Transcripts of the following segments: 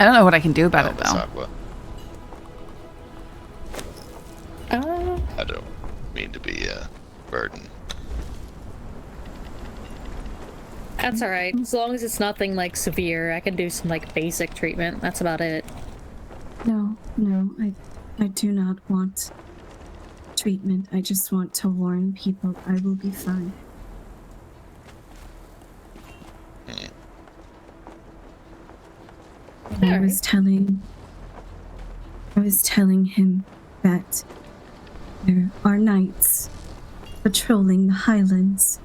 don't know what I can do about it, Miss though. Aqua. I don't mean to be a burden. That's alright. As long as it's nothing, like, severe, I can do some, like, basic treatment. That's about it. No, I do not want treatment. I just want to warn people I will be fine. I was telling him that there are knights patrolling the highlands,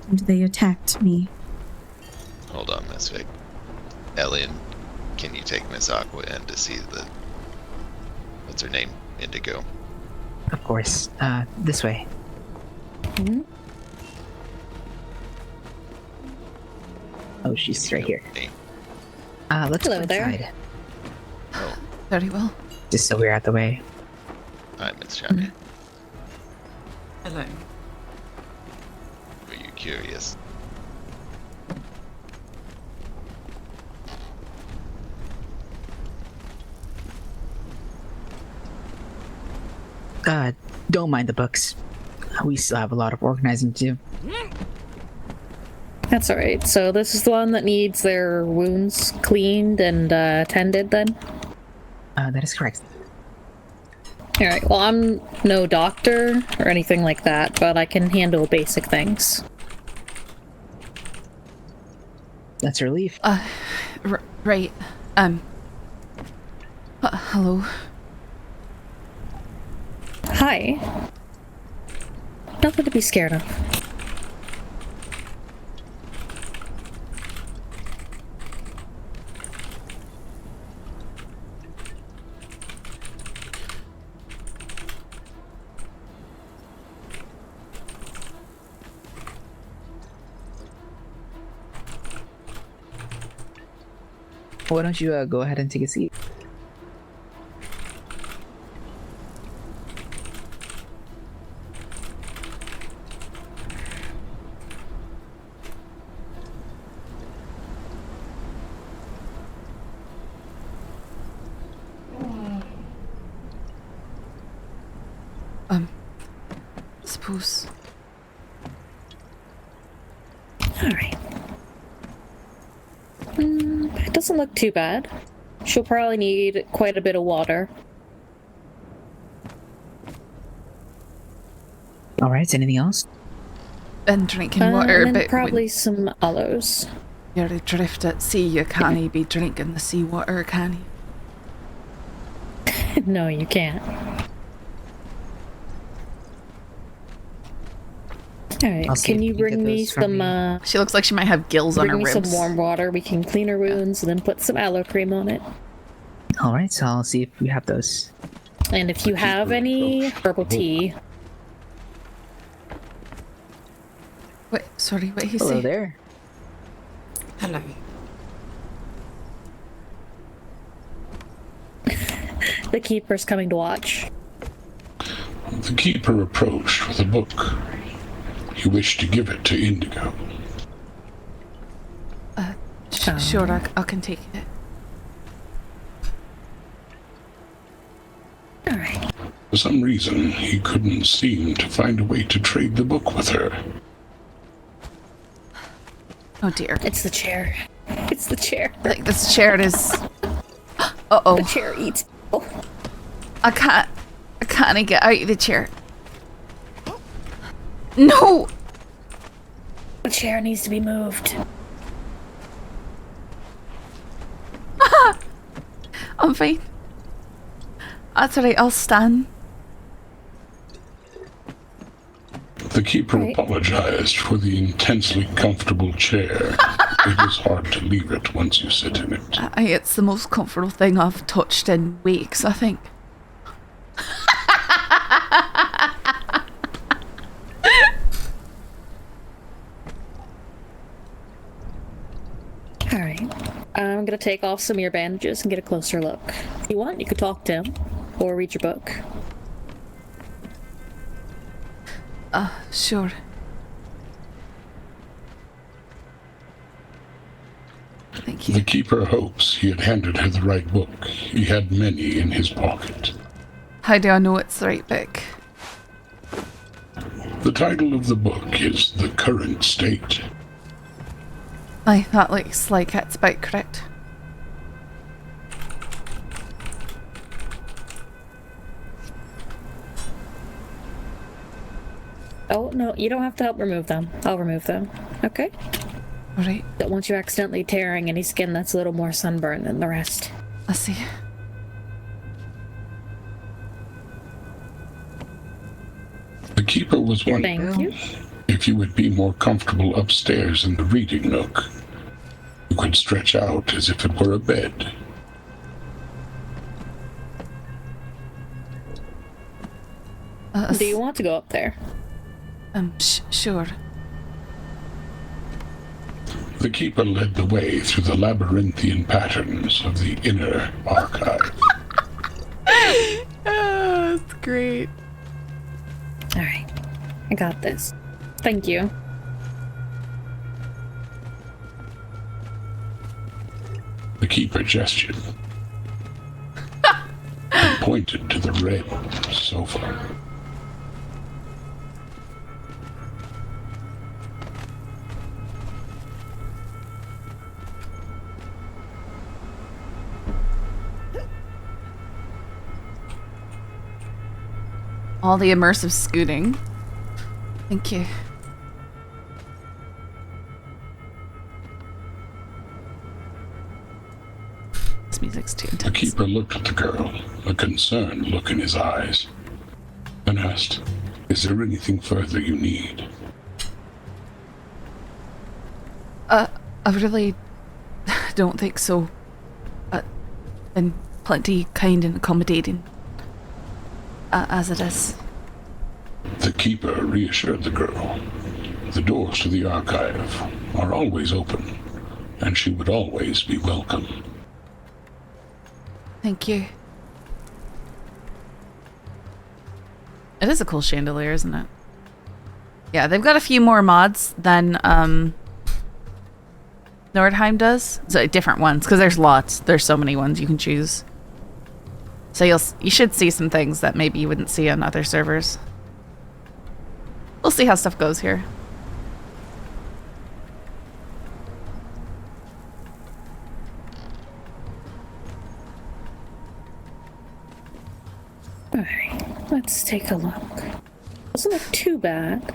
and they attacked me. Hold on, Miss Vic. Elian, can you take Miss Aqua in to see the... What's her name? Indigo. Of course. This way. Mm-hmm. Oh, she's right here. Name? Let's Hello go there. inside. Oh, Very well. Just so we're out the way. hi, Miss Johnny. Hello. Were you curious? Don't mind the books. We still have a lot of organizing to do. That's alright. So this is the one that needs their wounds cleaned and tended, then? That is correct. Alright, well, I'm no doctor or anything like that, but I can handle basic things. That's a relief. Right. Hello. Hi. Nothing to be scared of. Why don't you go ahead and take a seat? Suppose. Alright. It doesn't look too bad. She'll probably need quite a bit of water. Alright, anything else? And drinking water, and but probably some aloes. when you're adrift at sea, you can't be drinking the sea water, can you? No, you can't. Alright, can you bring me some, She looks like she might have gills on her bring me ribs. some warm water? We can clean her wounds and then put some aloe cream on it. Alright, so I'll see if we have those. And if you have any herbal tea. Wait, sorry, what did he Hello say? there. Hello. The keeper's coming to watch. The keeper approached with a book. He wished to give it to Indigo. Sure, I can take it. Alright. For some reason, he couldn't seem to find a way to trade the book with her. Oh dear. It's the chair. It's the chair. Like, this chair is... Uh-oh. The chair eats. Oh. I can't get out of the chair. No! The chair needs to be moved. I'm fine. That's alright, I'll stand. The keeper Right. apologized for the intensely comfortable chair. It is hard to leave it once you sit in it. It's the most comfortable thing I've touched in weeks, I think. Alright. I'm gonna take off some of your bandages and get a closer look. If you want, you could talk to him. Or read your book. Sure. Thank Thank you. The keeper hopes he had handed her the right book. He had many in his pocket. How do I know it's the right book? The title of the book is The Current State. Aye, that looks like it's about correct. Oh, no, you don't have to help remove them. I'll remove them. Okay? Alright, Don't want you accidentally tearing any skin that's a little more sunburned than the rest. I see. The keeper was wondering Thank you. if you would be more comfortable upstairs in the reading nook. You could stretch out as if it were a bed. Do you want to go up there? Sure. The keeper led the way through the labyrinthian patterns of the inner archive. That's great. Alright. I got this. Thank you. The keeper gestured and pointed to the red sofa. All the immersive scooting. Thank you. This music's too The intense. keeper looked at the girl, a concerned look in his eyes, and asked, "Is there anything further you need?" I really don't think so. Been plenty kind and accommodating. As it is. The keeper reassured the girl. The doors to the archive are always open, and she would always be welcome. Thank you. It is a cool chandelier, isn't it? Yeah, they've got a few more mods than Nordheim does. So different ones, because there's lots. There's so many ones you can choose. So you should see some things that maybe you wouldn't see on other servers. We'll see how stuff goes here. Alright, let's take a look. Doesn't look too bad.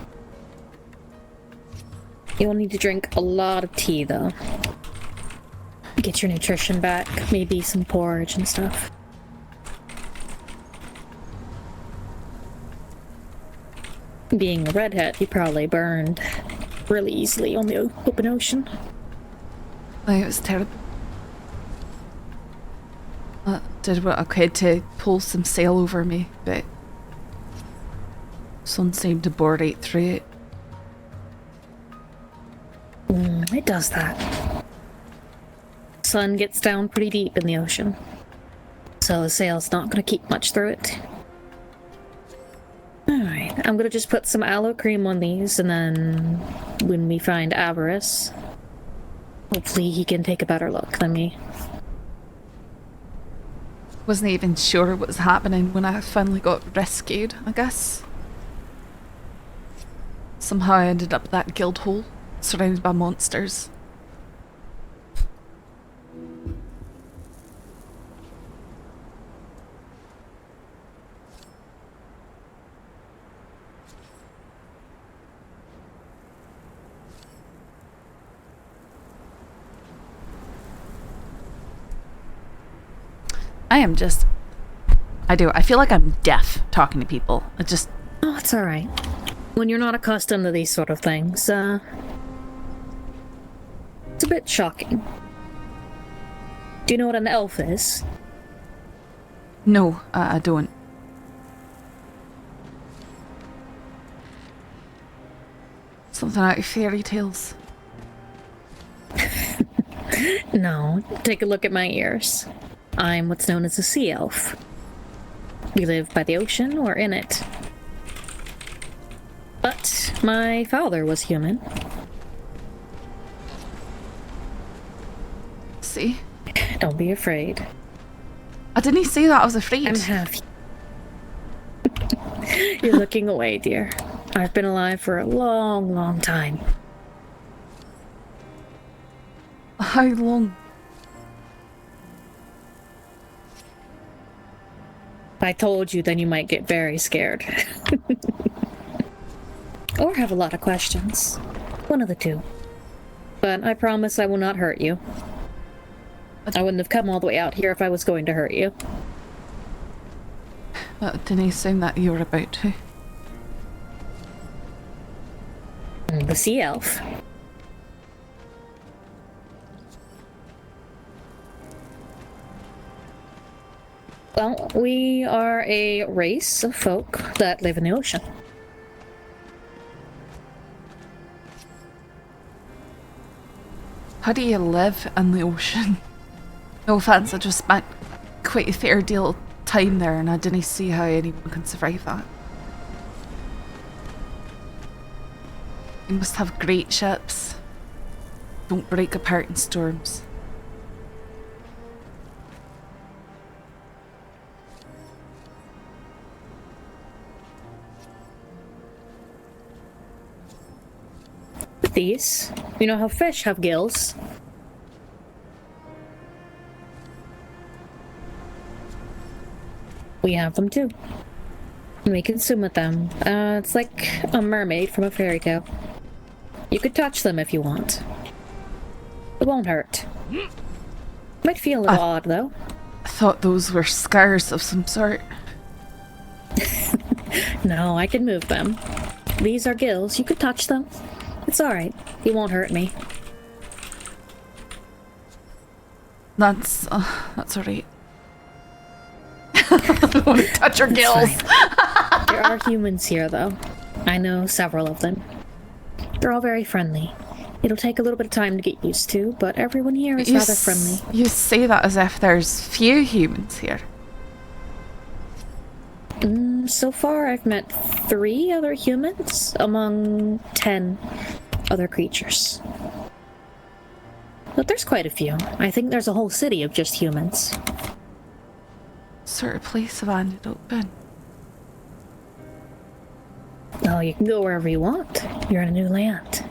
You'll need to drink a lot of tea, though. Get your nutrition back, maybe some porridge and stuff. Being a redhead, you probably burned really easily on the open ocean. It was terrible. Did what I could to pull some sail over me, but sun seemed to bore right through it. It does that. Sun gets down pretty deep in the ocean, so the sail's not going to keep much through it. Alright, I'm going to just put some aloe cream on these, and then when we find Avarice, hopefully he can take a better look than me. Wasn't even sure what was happening when I finally got rescued, I guess. Somehow I ended up at that guild hole, surrounded by monsters. I feel like I'm deaf talking to people. It just... Oh, it's alright. When you're not accustomed to these sort of things, it's a bit shocking. Do you know what an elf is? No, I don't. Something out of fairy tales. No, take a look at my ears. I'm what's known as a sea elf. We live by the ocean or in it. But my father was human. see. Don't be afraid. I didn't say that I was afraid. I'm happy. You're looking away, dear. I've been alive for a long, long time. How long? If I told you, then you might get very scared. Or have a lot of questions. One of the two. But I promise I will not hurt you. I wouldn't have come all the way out here if I was going to hurt you. That didn't seem that you were about to. The sea elf. Well, we are a race of folk that live in the ocean. How do you live in the ocean? No offense, I just spent quite a fair deal of time there and I didn't see how anyone can survive that. You must have great ships. Don't break apart in storms. With these, you know how fish have gills? We have them too. We can swim with them. It's like a mermaid from a fairy tale. You could touch them if you want. It won't hurt. Might feel a little odd though. I thought those were scars of some sort. No, I can move them. These are gills. You could touch them. It's alright. You won't hurt me. That's alright. I don't want to touch your gills. There are humans here, though. I know several of them. They're all very friendly. It'll take a little bit of time to get used to, but everyone here is rather friendly. You say that as if there's few humans here. So far, I've met 3 other humans among 10 other creatures. But there's quite a few. I think there's a whole city of just humans. Sort of place have I ended up in? Oh, you can go wherever you want. You're in a new land.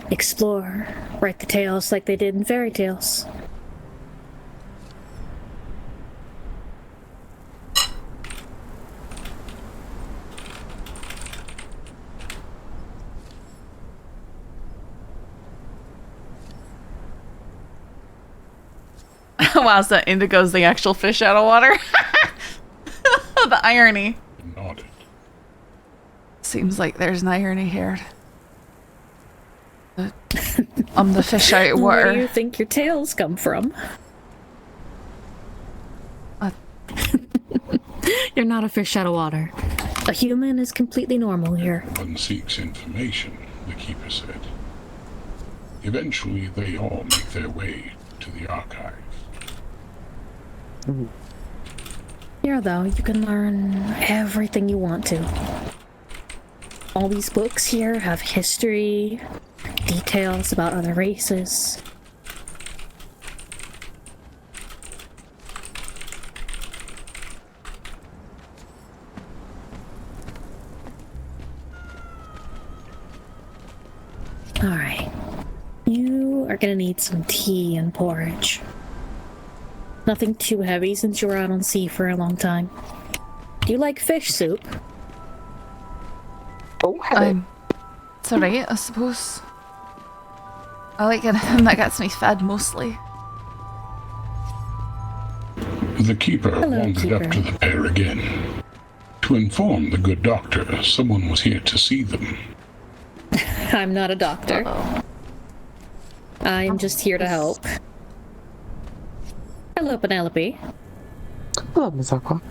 Explore. Write the tales like they did in fairy tales. Wow, so Indigo's the actual fish out of water. The irony. Nodded. Seems like there's an irony here. I'm the fish out of water. Where do you think your tails come from? You're not a fish out of water. A human is completely normal here. One seeks information, the keeper said. Eventually, they all make their way to the archive. Here, though, you can learn everything you want to. All these books here have history, details about other races. Alright. You are gonna need some tea and porridge. Nothing too heavy since you were out on sea for a long time. Do you like fish soup? Oh, hello. It's alright, I suppose. I like anything that gets me fed, mostly. The keeper Hello, wandered up keeper. to the pair again. To inform the good doctor someone was here to see them. I'm not a doctor. Uh-oh. I'm just here to help. Hello, Penelope. Hello, Miss Aqua.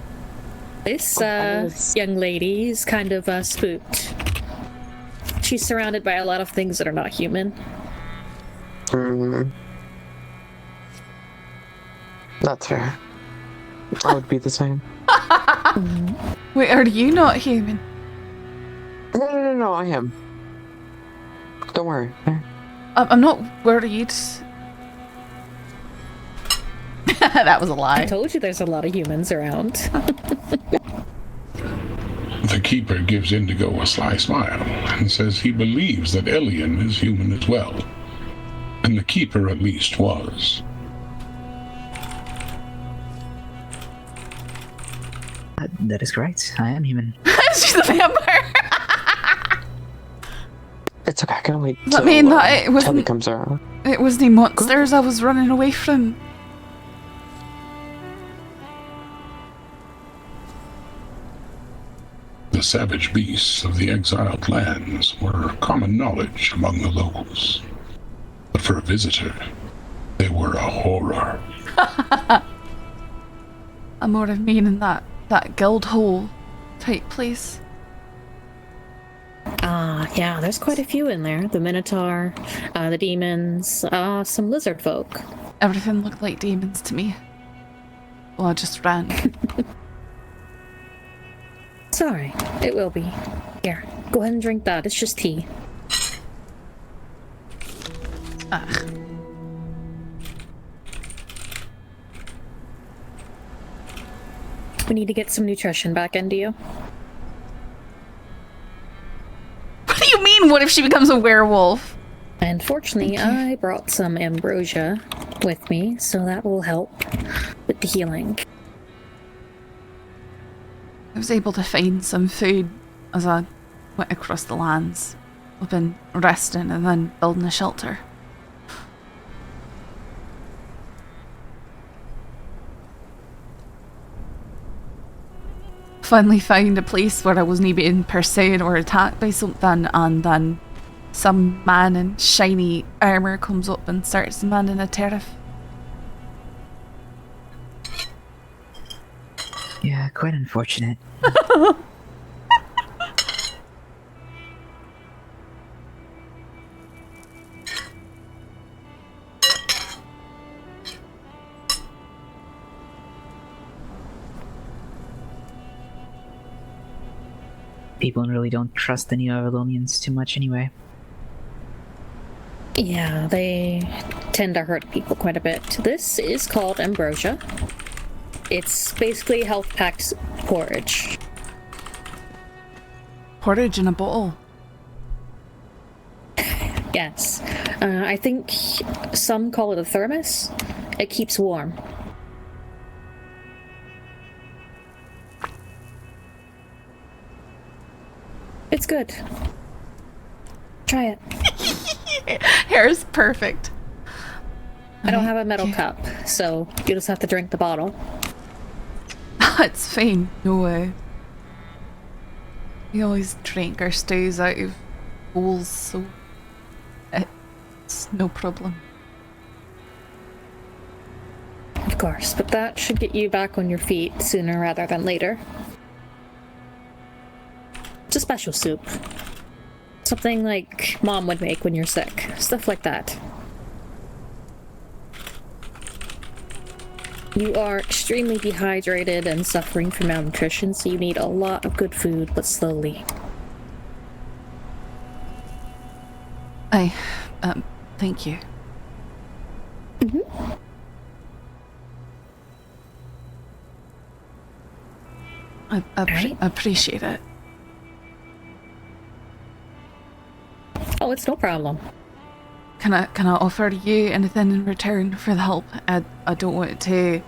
This Yes. young lady is kind of spooked. She's surrounded by a lot of things that are not human. That's fair. I would be the same. Wait, are you not human? No, I am. Don't worry. I'm not worried. That was a I lie. told you there's a lot of humans around. The keeper gives Indigo a sly smile and says he believes that Elian is human as well. And the keeper at least was. That is correct. I am human. She's a vampire. It's okay, I can wait Does that mean that it till he wasn't? comes around. It was the monsters I was running away from. The savage beasts of the exiled lands were common knowledge among the locals. But for a visitor, they were a horror. I'm more of meaning that guild hole type place. Yeah, there's quite a few in there. The Minotaur, the demons, some lizard folk. Everything looked like demons to me. Well, I just ran. Sorry, it will be. Here, go ahead and drink that. It's just tea. Ugh. We need to get some nutrition back into you. What do you mean? What if she becomes a werewolf? And fortunately, I brought some ambrosia with me, so that will help with the healing. I was able to find some food as I went across the lands. I've been resting and then building a shelter. Finally found a place where I wasn't being pursued or attacked by something, and then some man in shiny armour comes up and starts demanding a tariff. Yeah, quite unfortunate. People really don't trust the New Avalonians too much anyway. Yeah, they tend to hurt people quite a bit. This is called ambrosia. It's basically health-packed porridge. Porridge in a bottle. Yes. I think some call it a thermos. It keeps warm. It's good. Try it. Hair's perfect. I don't have a metal cup, so you just have to drink the bottle. It's fine. No way. We always drink our stews out of bowls, so it's no problem. Of course, but that should get you back on your feet sooner rather than later. It's a special soup. Something like Mom would make when you're sick. Stuff like that. You are extremely dehydrated and suffering from malnutrition, so you need a lot of good food, but slowly. Thank you. Mm-hmm. I appreciate it. Oh, it's no problem. Can I offer you anything in return for the help? I don't want to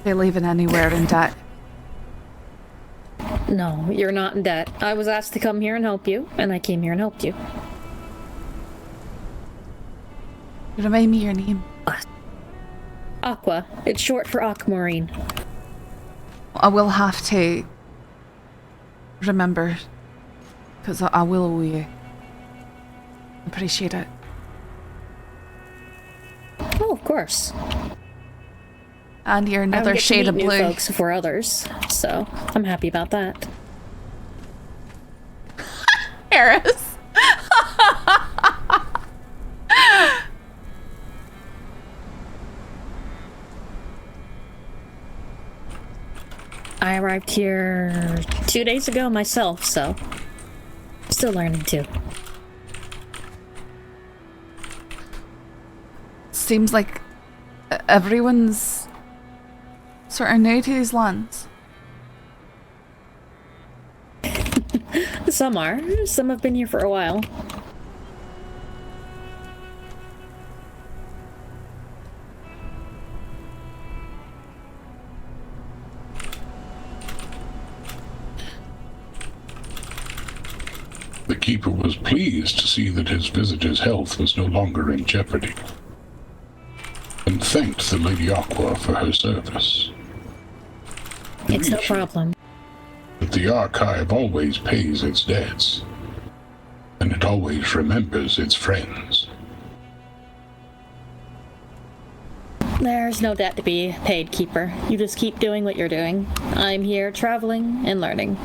be leaving anywhere in debt. No, you're not in debt. I was asked to come here and help you, and I came here and helped you. Remind me your name. Aqua. It's short for aquamarine. I will have to remember, because I will owe you. Appreciate it. Oh, of course. And you're I don't another get to shade meet of new blue. folks for others, so I'm happy about that. Harris. I arrived here 2 days ago myself, so still learning too. Seems like everyone's sort of new to these lands. Some are. Some have been here for a while. The keeper was pleased to see that his visitor's health was no longer in jeopardy, and thanked the Lady Aqua for her service. It's no problem. But the archive always pays its debts, and it always remembers its friends. There's no debt to be paid, Keeper. You just keep doing what you're doing. I'm here traveling and learning.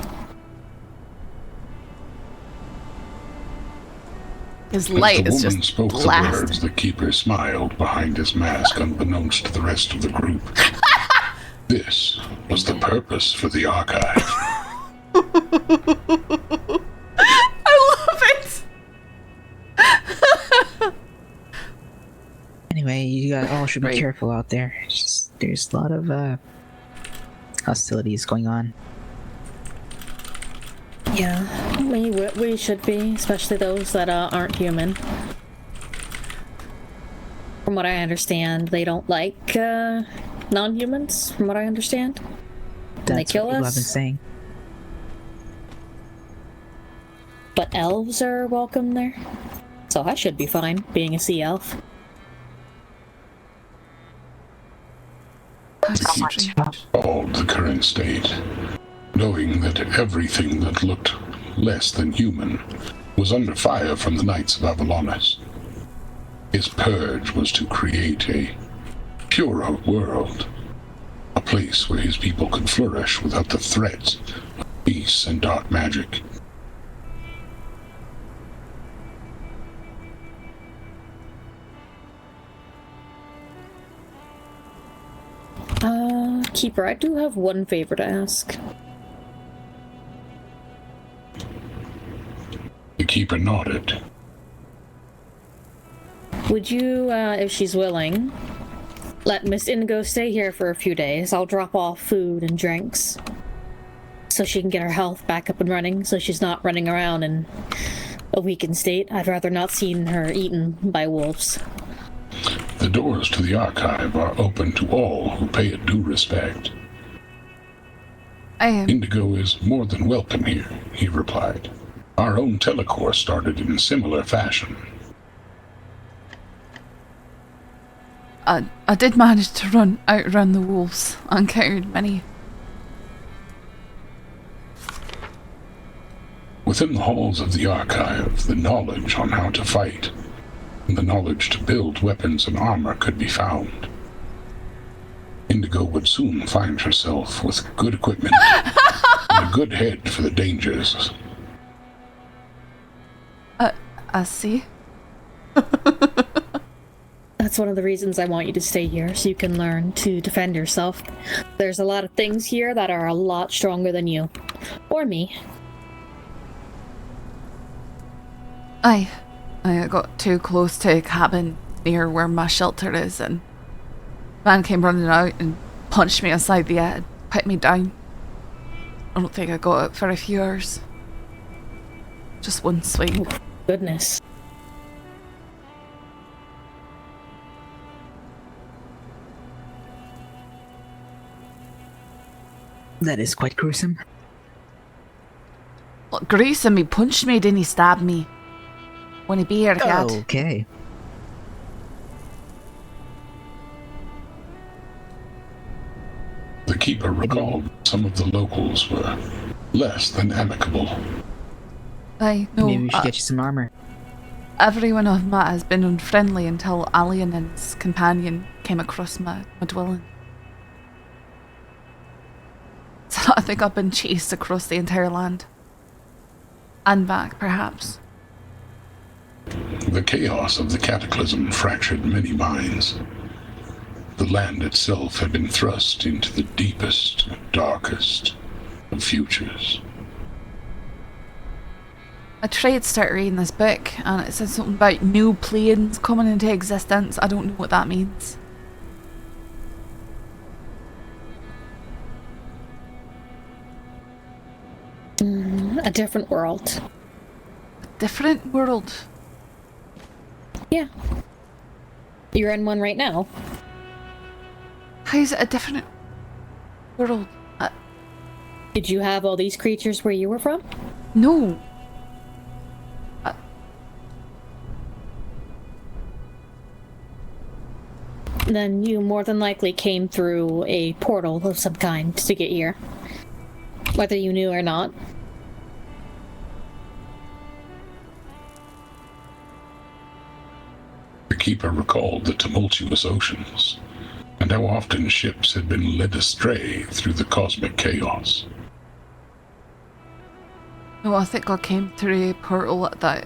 His As light the is woman just spoke the blasting. words, the keeper smiled behind his mask, unbeknownst to the rest of the group. This was the purpose for the archive. I love it! Anyway, you guys all should be Right. careful out there. There's a lot of hostilities going on. Yeah, we should be, especially those that aren't human. From what I understand, they don't like non-humans, from what I understand. That's They kill what people have been us. saying. But elves are welcome there. So I should be fine, being a sea elf. How strange. Called the current state, knowing that everything that looked less than human was under fire from the Knights of Avalonis. His purge was to create a purer world, a place where his people could flourish without the threats of beasts and dark magic. Keeper, I do have one favor to ask. The keeper nodded. Would you, if she's willing, let Miss Indigo stay here for a few days? I'll drop off food and drinks so she can get her health back up and running, so she's not running around in a weakened state. I'd rather not see her eaten by wolves. The doors to the archive are open to all who pay it due respect. Indigo is more than welcome here, he replied. Our own telecore started in a similar fashion. I did manage to outrun the wolves, encountered many. Within the halls of the archive, the knowledge on how to fight and the knowledge to build weapons and armor could be found. Indigo would soon find herself with good equipment and a good head for the dangers. I see. That's one of the reasons I want you to stay here, so you can learn to defend yourself. There's a lot of things here that are a lot stronger than you. Or me. I got too close to a cabin near where my shelter is, and man came running out and punched me aside the head, put me down. I don't think I got out for a few hours. Just one swing. Goodness. That is quite gruesome. Look, gruesome, he punched me, didn't he stab me? When he be here, cat. Okay. The keeper recalled some of the locals were less than amicable. I know. Maybe we should get you some armor. Everyone I've met has been unfriendly until Alien and his companion came across my dwelling. So I think I've been chased across the entire land. And back, perhaps. The chaos of the cataclysm fractured many minds. The land itself had been thrust into the deepest, darkest of futures. I tried to start reading this book, and it said something about new planes coming into existence. I don't know what that means. a different world. Different world. Yeah. You're in one right now. How's it a different world? Did you have all these creatures where you were from? No. Then you more than likely came through a portal of some kind to get here. Whether you knew or not. The keeper recalled the tumultuous oceans, and how often ships had been led astray through the cosmic chaos. No, I think I came through a portal at that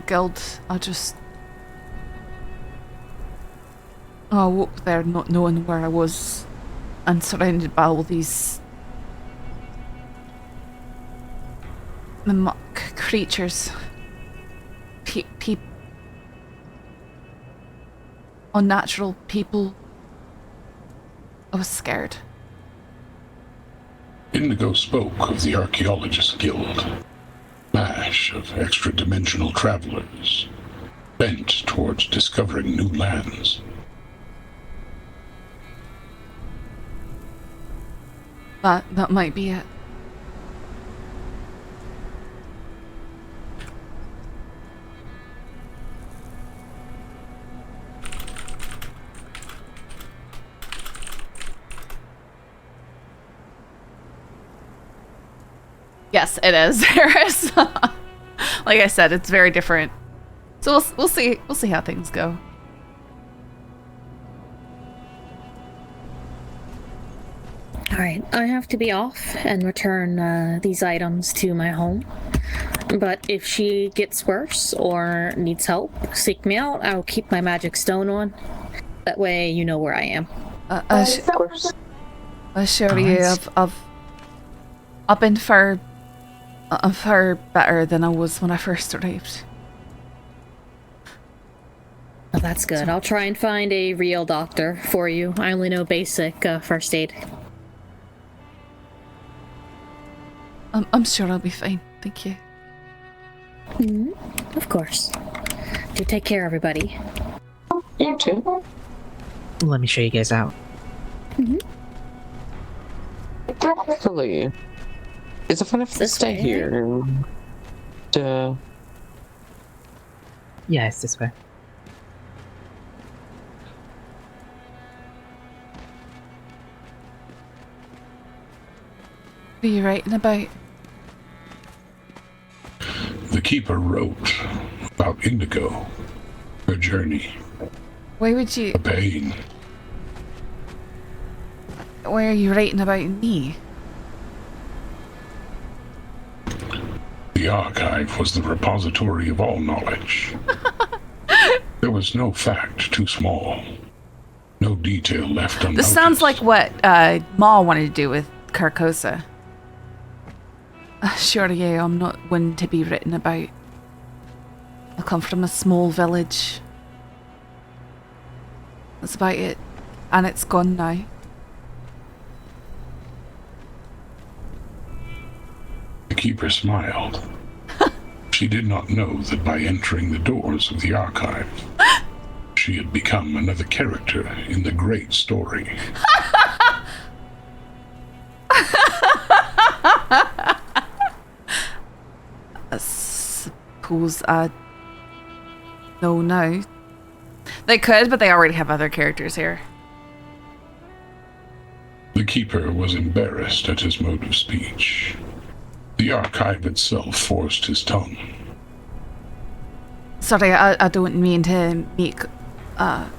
guild. I woke there not knowing where I was and surrounded by all these muck creatures. Unnatural people. I was scared. Indigo spoke of the Archaeologist Guild, mash of extra-dimensional travelers, bent towards discovering new lands. That might be it. Yes, it is. There is. Like I said, it's very different. So we'll see how things go. Alright, I have to be off and return these items to my home. But if she gets worse or needs help, seek me out. I'll keep my magic stone on. That way you know where I am. I assure you, I've been far better than I was when I first arrived. Well, that's good. I'll try and find a real doctor for you. I only know basic first aid. I'm sure I'll be fine. Thank you. Of course. Do take care, everybody. You too. Let me show you guys out. Actually, is it fun if we stay way? here? Yeah, it's this way. What are you writing about? The keeper wrote about Indigo, her journey, Why would you? the pain. Why are you writing about me? The archive was the repository of all knowledge. There was no fact too small, no detail left unnoticed. This sounds like what Ma wanted to do with Carcosa. Sure, yeah, I'm not one to be written about. I come from a small village. That's about it. And it's gone now. The keeper smiled. She did not know that by entering the doors of the archive, she had become another character in the great story. I suppose I know now. They could, but they already have other characters here. The keeper was embarrassed at his mode of speech. The archive itself forced his tongue. Sorry, I don't mean to make... I'm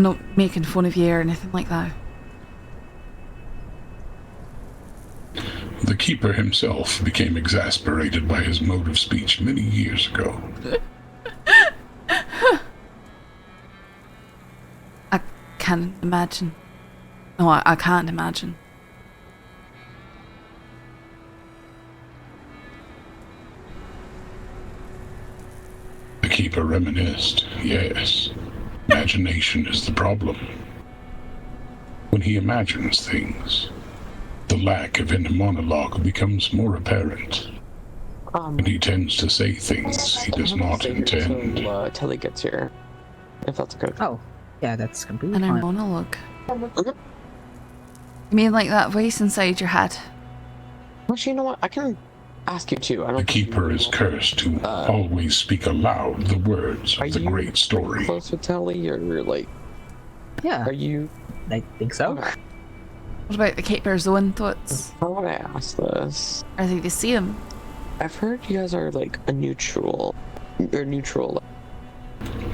not making fun of you or anything like that. The keeper himself became exasperated by his mode of speech many years ago. I can't imagine. No, I can't imagine. The keeper reminisced. Yes, imagination is the problem. When when he imagines things, the lack of inner monologue becomes more apparent, and he tends to say things he does not intend. Until Telly gets here, if that's okay. Oh, yeah, that's completely And a fine. monologue. Okay. You mean like that voice inside your head? Actually, you know what? I can ask you too. I don't The think you keeper really is will. cursed to always speak aloud the words Are of the you great story. close with Telly, or like, Yeah, are you? I think so. Okay. What about the keeper's own thoughts? How would I ask this? Are they the same? I've heard you guys are like a neutral, or neutral.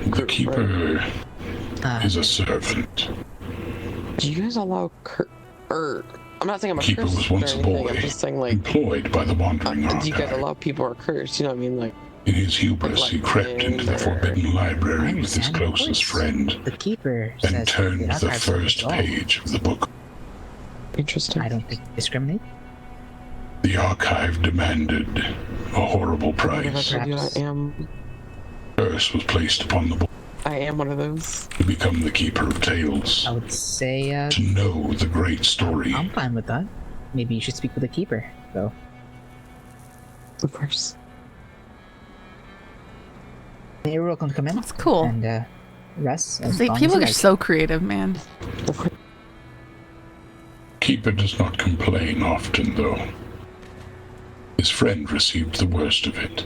The keeper is a servant. Do you guys allow I'm not saying I'm a Keeper cursed was once or a anything. boy, I'm just saying like, employed by the Wandering do you guys Archive. allow people who are cursed? You know what I mean? Like, In his hubris, he crept into the forbidden library with his understand, of closest course. friend The keeper and says turned the archives are first all. page of the book. interesting. I don't think they discriminate. The archive demanded a horrible What have I price. told you? Perhaps. Curse was placed upon the boy I am one of those. to become the keeper of tales, I would say, to know the great story. I'm fine with that. Maybe you should speak with the keeper, though. Of course. You're welcome to come in That's cool. and rest as See, long people as are you like. so creative, man. Of course. Keeper does not complain often, though. His friend received the worst of it.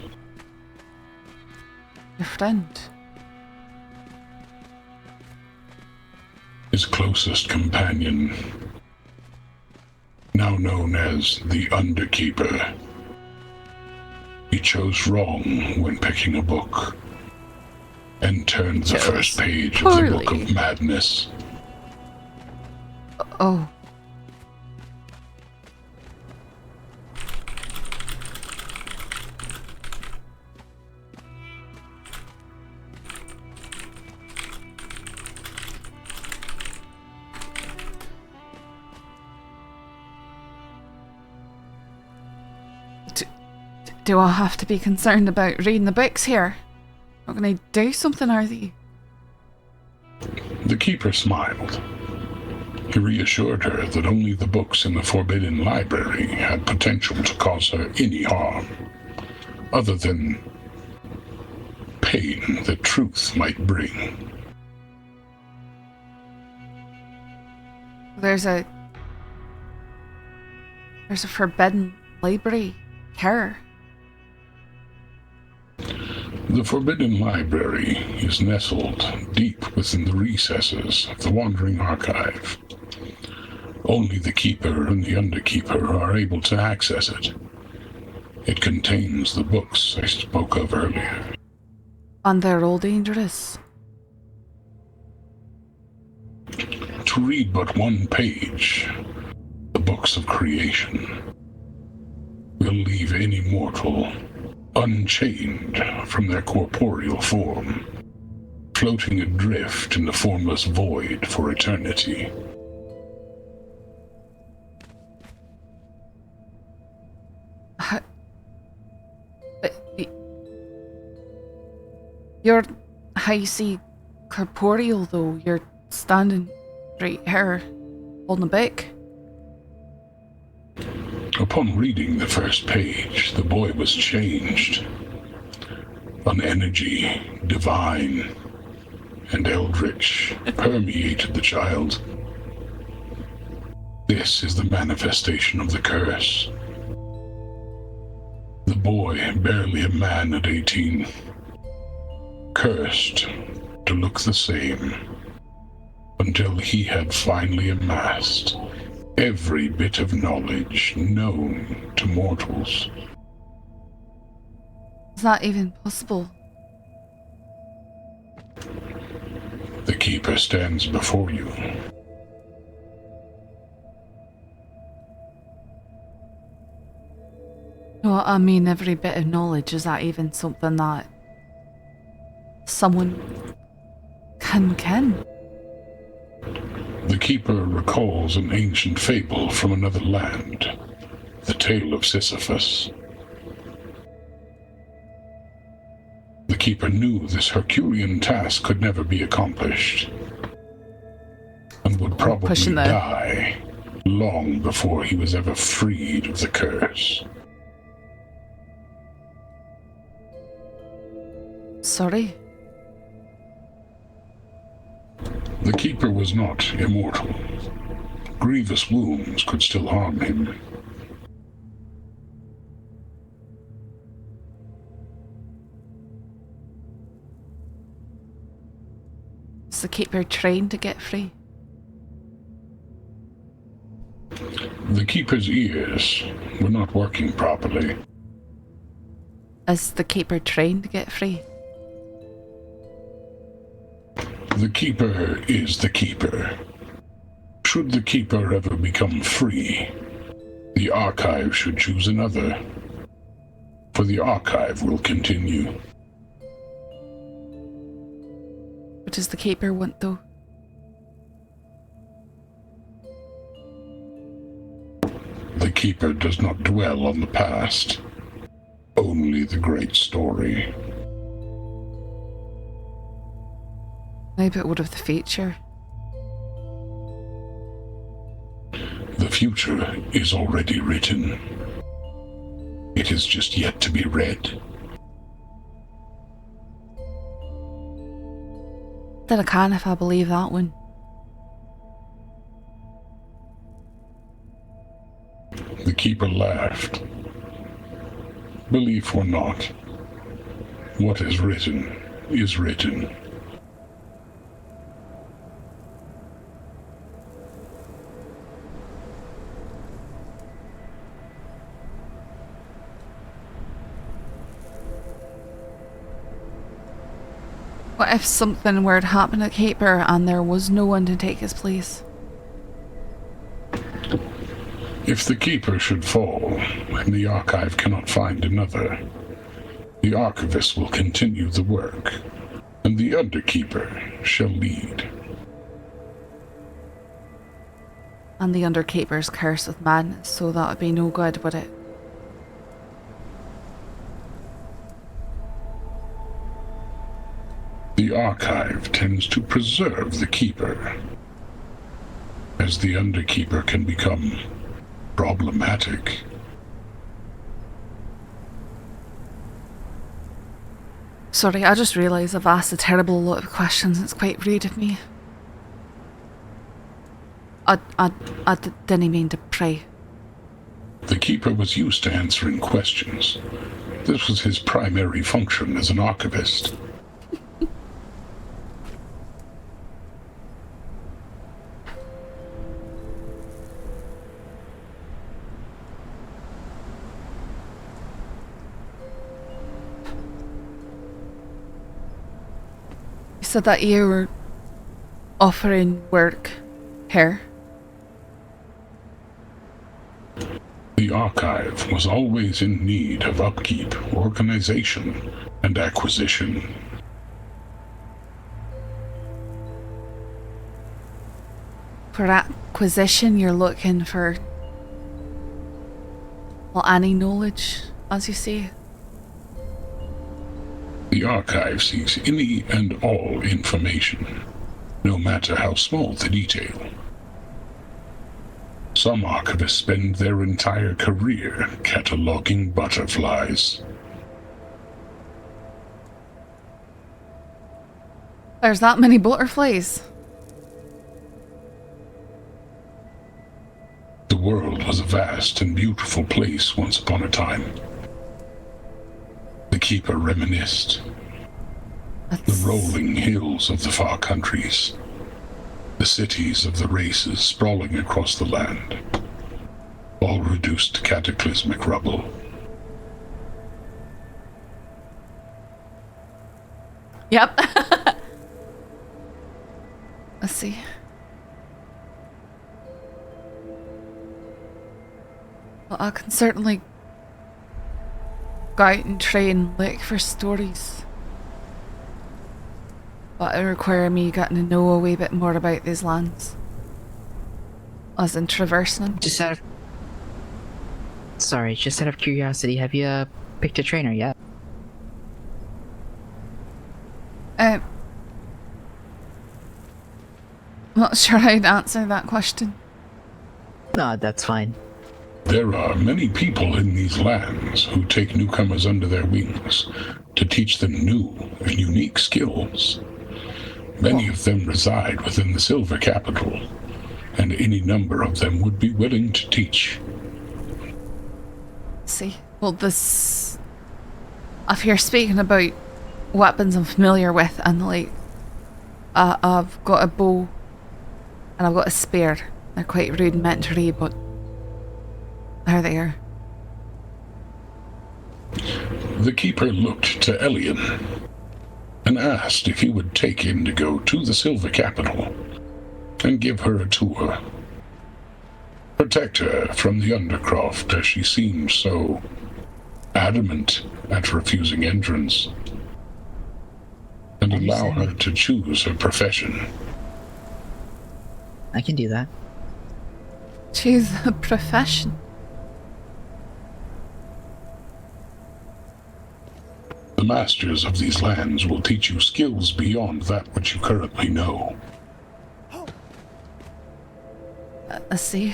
Your friend. His closest companion, now known as the Underkeeper. He chose wrong when picking a book, and turned the Chose first page of the Book poorly. of Madness. Oh. Do I have to be concerned about reading the books here? Not gonna do something, are they? The Keeper smiled. He reassured her that only the books in the Forbidden Library had potential to cause her any harm, other than pain that truth might bring. There's a forbidden library here. The Forbidden Library is nestled deep within the recesses of the Wandering Archive. Only the Keeper and the Underkeeper are able to access it. It contains the books I spoke of earlier. And they're all dangerous. To read but one page, the books of creation, will leave any mortal unchained from their corporeal form, floating adrift in the formless void for eternity. You're how you see corporeal though. You're standing right here, holding a book. Upon reading the first page, the boy was changed. An energy, divine and eldritch, permeated the child. This is the manifestation of the curse. The boy, barely a man at 18, cursed to look the same, until he had finally amassed every bit of knowledge known to mortals. Is that even possible? The Keeper stands before you. No, I mean every bit of knowledge. Is that even something that someone can? The Keeper recalls an ancient fable from another land, the tale of Sisyphus. The Keeper knew this Herculean task could never be accomplished, and would probably pushing the... die long before he was ever freed of the curse. Sorry? The Keeper was not immortal. Grievous wounds could still harm him. Is the Keeper trained to get free? The Keeper's ears were not working properly. Is the Keeper trained to get free? The Keeper is the Keeper. Should the Keeper ever become free, the Archive should choose another. For the Archive will continue. What does the Keeper want, though? The Keeper does not dwell on the past, only the great story. Maybe it would have the future. The future is already written. It is just yet to be read. Then I can if I believe that one. The Keeper laughed. Belief or not, what is written is written. What if something were to happen to the Keeper and there was no one to take his place? If the Keeper should fall, and the Archive cannot find another, the Archivist will continue the work, and the Underkeeper shall lead. And the Underkeeper's cursed with madness, so that would be no good, would it? The Archive tends to preserve the Keeper, as the Underkeeper can become problematic. Sorry, I just realised I've asked a terrible lot of questions. It's quite rude of me. I didn't mean to pray. The Keeper was used to answering questions. This was his primary function as an archivist. You said that you were offering work here. The Archive was always in need of upkeep, organization, and acquisition. For acquisition, you're looking for, well, any knowledge, as you say. The Archive seeks any and all information, no matter how small the detail. Some archivists spend their entire career cataloging butterflies. There's that many butterflies. The world was a vast and beautiful place once upon a time. The Keeper reminisced. The rolling hills of the far countries. The cities of the races sprawling across the land. All reduced to cataclysmic rubble. Yep. Let's see. Well, I can certainly go out and try and look for stories. But it require me getting to know a wee bit more about these lands. As in traversing them. Just out of curiosity, have you picked a trainer yet? not sure I'd answer that question. No, that's fine. There are many people in these lands who take newcomers under their wings to teach them new and unique skills. Many of them reside within the Silver Capital, and any number of them would be willing to teach. See, well, this... If you're speaking about weapons I'm familiar with, and like, I've got a bow, and I've got a spear. They're quite rudimentary, but they're there. The keeper looked to Elian and asked if he would take Indigo to the Silver Capital and give her a tour. Protect her from the Undercroft, as she seemed so adamant at refusing entrance, and allow her to choose her profession. I can do that. Choose a profession. The masters of these lands will teach you skills beyond that which you currently know. I see.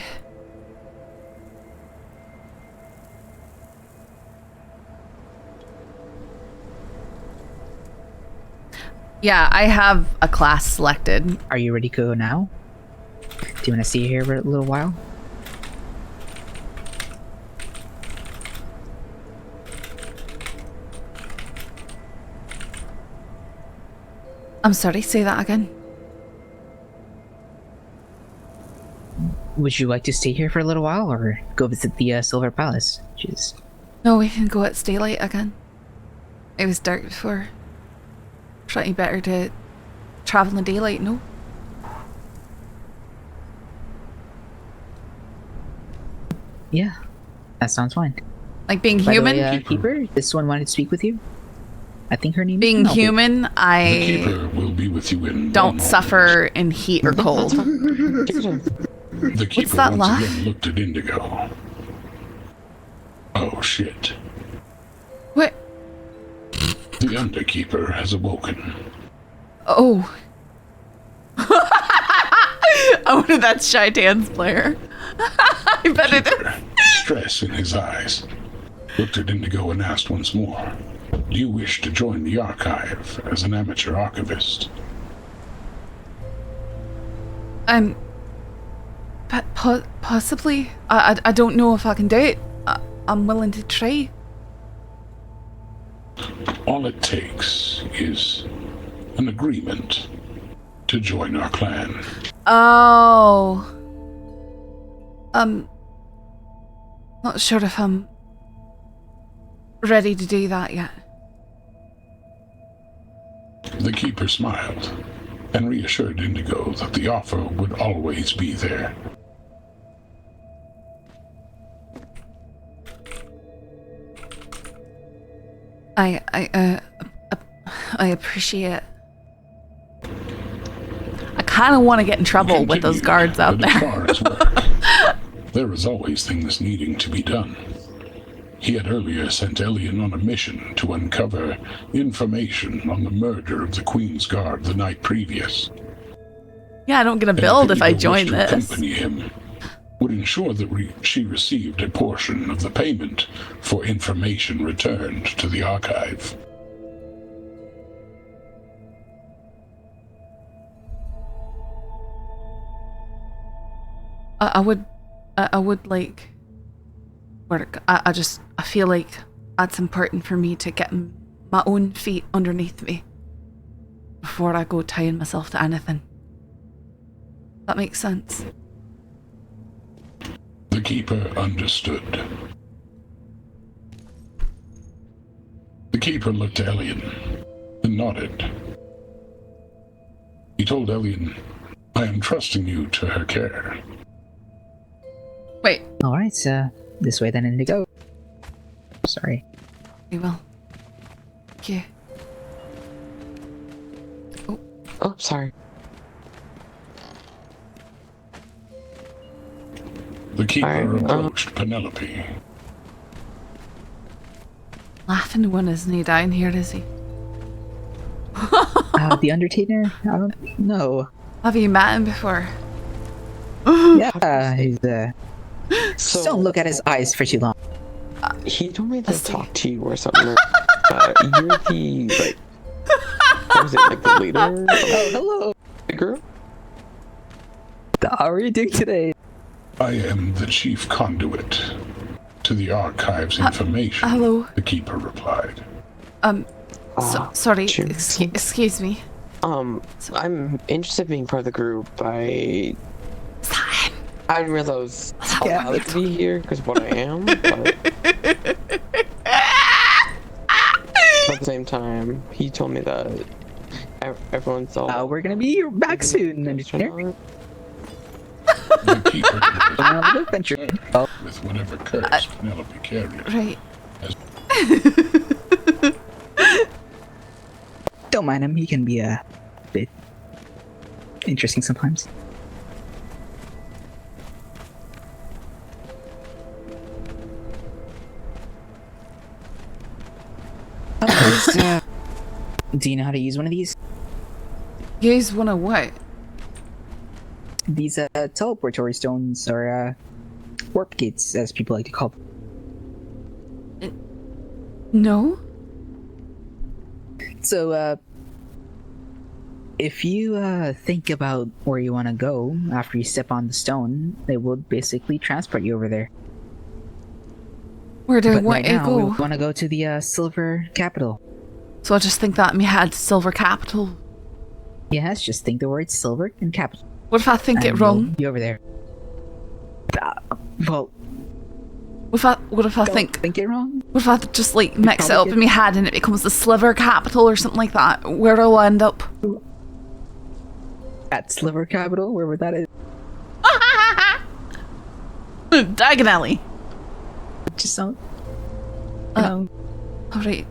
Yeah, I have a class selected. Are you ready to go now? Do you want to stay here for a little while? I'm sorry, say that again. Would you like to stay here for a little while, or go visit the Silver Palace? No, we can go at daylight again. It was dark before. Pretty better to travel in daylight, no? Yeah, that sounds fine. Like being By human? the way, Keeper, this one wanted to speak with you. I think her name Being is Penelope. human, The I keeper will be with you in don't one moment. suffer in heat or cold. The keeper that once laugh? again looked at Indigo. Oh shit. What? The Underkeeper has awoken. Oh. I wonder that's Shy Dan's player. I bet it is. Keeper, stress in his eyes, looked at Indigo and asked once more, "Do you wish to join the archive as an amateur archivist?" Possibly. I don't know if I can do it. I'm willing to try. All it takes is an agreement to join our clan. Oh. Not sure if I'm ready to do that yet. The keeper smiled and reassured Indigo that the offer would always be there. I appreciate. I kind of want to get in trouble with those guards out But as there. far as work, there is always things needing to be done. He had earlier sent Elian on a mission to uncover information on the murder of the Queen's Guard the night previous. Yeah, I don't get a And build if I Indigo join wished to this. accompany him, would ensure that she received a portion of the payment for information returned to the archive. I would like work. I feel like that's important for me to get my own feet underneath me before I go tying myself to anything. That makes sense. The keeper understood. The keeper looked to Elian and nodded. He told Elian, "I am trusting you to her care." Wait, Alright, this way then, Indigo. Sorry. we will. Okay. Oh, sorry. The keeper Alright, approached Penelope. Laughing one isn't he down here, is he? The Undertaker? I don't know. Have you met him before? Yeah, he's So don't look at his eyes for too long. he told me to see. talk to you or something. You're the like, what was it, like the leader? Oh, hello. The group? How are you doing today? I am the chief conduit to the archive's information, Hello. the keeper replied. Sorry. Jim. Excuse me. I'm interested in being part of the group. Is that him? I didn't realize how Yeah, valid to be here because what I am, but at the same time, he told me that everyone's all. We're gonna be back soon, engineer. The keeper Another adventure. Oh, with whatever curse Penelope carried. Right. don't mind him. He can be a bit interesting sometimes. Do you know how to use one of these? Use one of what? These teleportory stones, or warp gates, as people like to call them. No? So, if you think about where you want to go after you step on the stone, they will basically transport you over there. Where do I But want right to now, we go? want to go to the Silver Capital. So I just think that in my head, Silver Capital. Yes, just think the word silver and capital. What if I think it and wrong? you'll be over there. Well, What if I don't think it wrong. what if I just like mix it probably up in my head and it becomes the Sliver Capital or something like that? Where I'll end up? At Silver Capital, wherever that is. Diagon Alley. Just sound. Alright.